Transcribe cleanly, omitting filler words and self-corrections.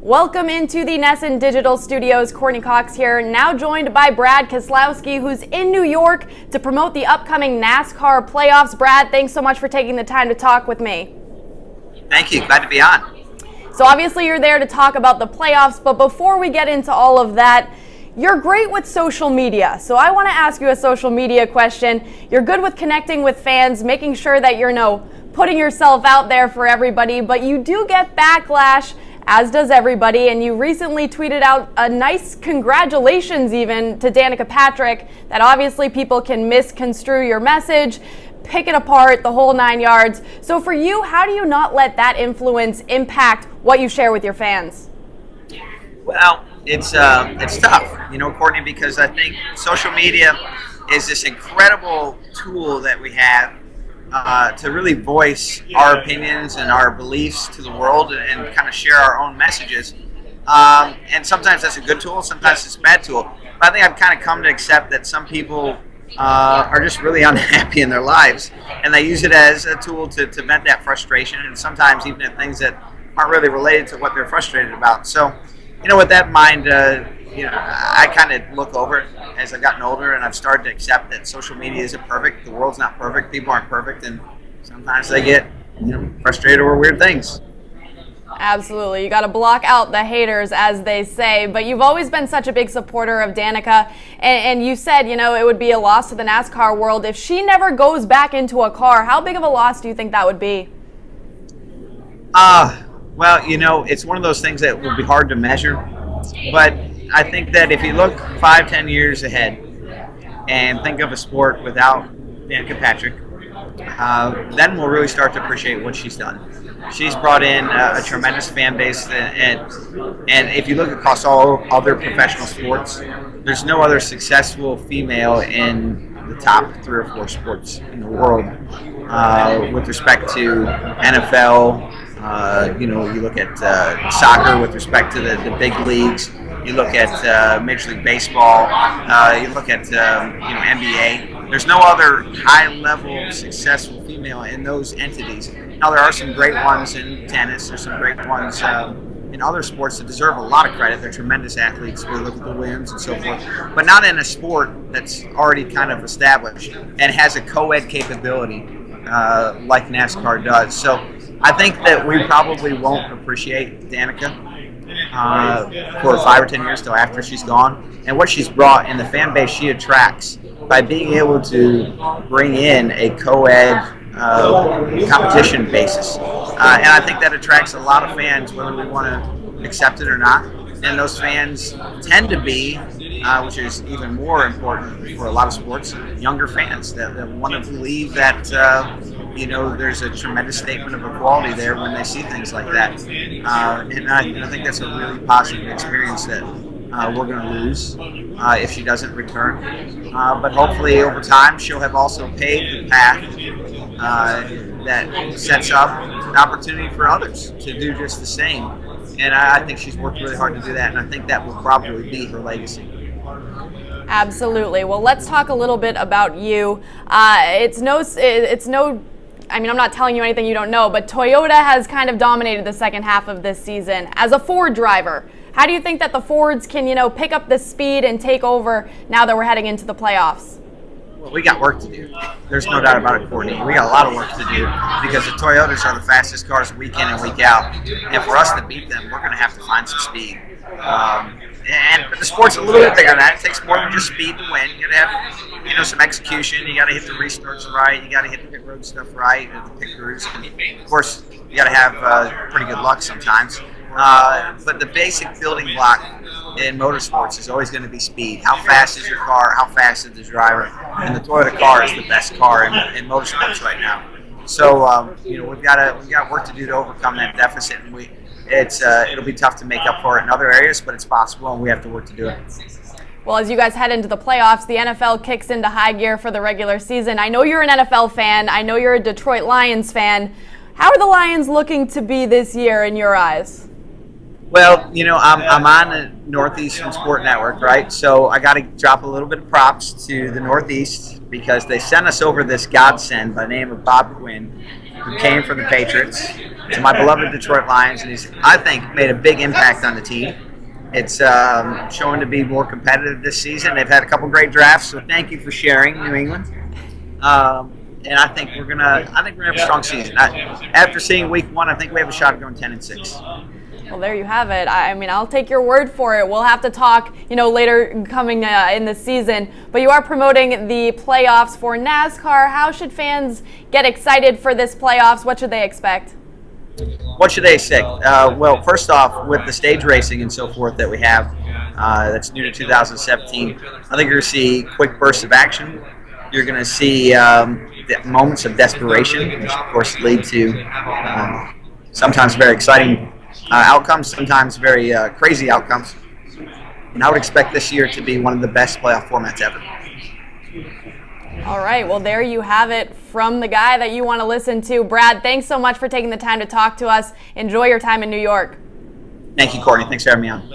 Welcome into the NESN Digital Studios. Courtney Cox here, now joined by Brad Keselowski, who's in New York to promote the upcoming NASCAR Playoffs. Brad, thanks so much for taking the time to talk with me. Thank you. Glad to be on. So obviously you're there to talk about the playoffs, but before we get into all of that, you're great with social media. So I want to ask you a social media question. You're good with connecting with fans, making sure that you're putting yourself out there for everybody, but you do get backlash, as does everybody, and you recently tweeted out a nice congratulations even to Danica Patrick that obviously people can misconstrue your message, pick it apart, the whole 9 yards. So for you, how do you not let that influence impact what you share with your fans? Well, it's tough, Courtney, because I think social media is this incredible tool that we have to really voice our opinions and our beliefs to the world and kind of share our own messages. And sometimes that's a good tool, sometimes it's a bad tool. But I think I've kind of come to accept that some people are just really unhappy in their lives, and they use it as a tool to vent that frustration, and sometimes even at things that aren't really related to what they're frustrated about. So, with that in mind, I kind of look over it as I've gotten older, and I've started to accept that social media isn't perfect. The world's not perfect. People aren't perfect, and sometimes they get frustrated over weird things. Absolutely. You got to block out the haters, as they say. But you've always been such a big supporter of Danica, and you said, it would be a loss to the NASCAR world if she never goes back into a car. How big of a loss do you think that would be? Well, it's one of those things that will be hard to measure, but I think that if you look 5-10 years ahead and think of a sport without Danica Patrick, then we'll really start to appreciate what she's done. She's brought in a tremendous fan base, and if you look across all other professional sports, there's no other successful female in the top 3 or 4 sports in the world with respect to NFL. You look at soccer with respect to the big leagues. You look at Major League Baseball. You look at NBA. There's no other high-level successful female in those entities. Now there are some great ones in tennis. There's some great ones in other sports that deserve a lot of credit. They're tremendous athletes. We look at the Williams and so forth, but not in a sport that's already kind of established and has a co-ed capability like NASCAR does. So I think that we probably won't appreciate Danica for 5 or 10 years till after she's gone, and what she's brought in the fan base she attracts by being able to bring in a co-ed competition basis. And I think that attracts a lot of fans, whether we want to accept it or not. And those fans tend to be, which is even more important for a lot of sports, younger fans that want to believe that there's a tremendous statement of equality there when they see things like that. And I think that's a really positive experience that we're going to lose if she doesn't return. But hopefully over time she'll have also paved the path that sets up an opportunity for others to do just the same. And I think she's worked really hard to do that, and I think that will probably be her legacy. Absolutely. Well, let's talk a little bit about you. I'm not telling you anything you don't know, but Toyota has kind of dominated the second half of this season. As a Ford driver, how do you think that the Fords can, pick up the speed and take over now that we're heading into the playoffs? Well, we got work to do. There's no doubt about it, Courtney. We got a lot of work to do because the Toyotas are the fastest cars week in and week out. And for us to beat them, we're going to have to find some speed. But the sport's a little bit bigger than that. It takes more than just speed to win. You got to have, some execution. You got to hit the restarts right. You got to hit the pit road stuff right. The pit crews. And of course, you got to have pretty good luck sometimes. But the basic building block in motorsports is always going to be speed. How fast is your car? How fast is the driver? And the Toyota car is the best car in motorsports right now. So we've got work to do to overcome that deficit, and it'll be tough to make up for it in other areas, but it's possible, and we have to work to do it. Well, as you guys head into the playoffs, the NFL kicks into high gear for the regular season. I know you're an NFL fan. I know you're a Detroit Lions fan. How are the Lions looking to be this year in your eyes? Well, I'm on the Northeastern Sport Network, right? So I got to drop a little bit of props to the Northeast because they sent us over this godsend by the name of Bob Quinn, who came from the Patriots, to my beloved Detroit Lions, and he's, I think, made a big impact on the team. It's showing to be more competitive this season. They've had a couple great drafts, so thank you for sharing, New England. And I think we're gonna have a strong season. After seeing Week 1, I think we have a shot of going 10-6. Well, there you have it. I mean, I'll take your word for it. We'll have to talk, later coming in the season. But you are promoting the playoffs for NASCAR. How should fans get excited for this playoffs? What should they expect? What should they expect? Well, first off, with the stage racing and so forth that we have, that's new to 2017, I think you're going to see quick bursts of action. You're going to see moments of desperation, which of course lead to sometimes very exciting outcomes, sometimes very crazy outcomes. And I would expect this year to be one of the best playoff formats ever. All right, well, there you have it from the guy that you want to listen to. Brad, thanks so much for taking the time to talk to us. Enjoy your time in New York. Thank you, Courtney. Thanks for having me on.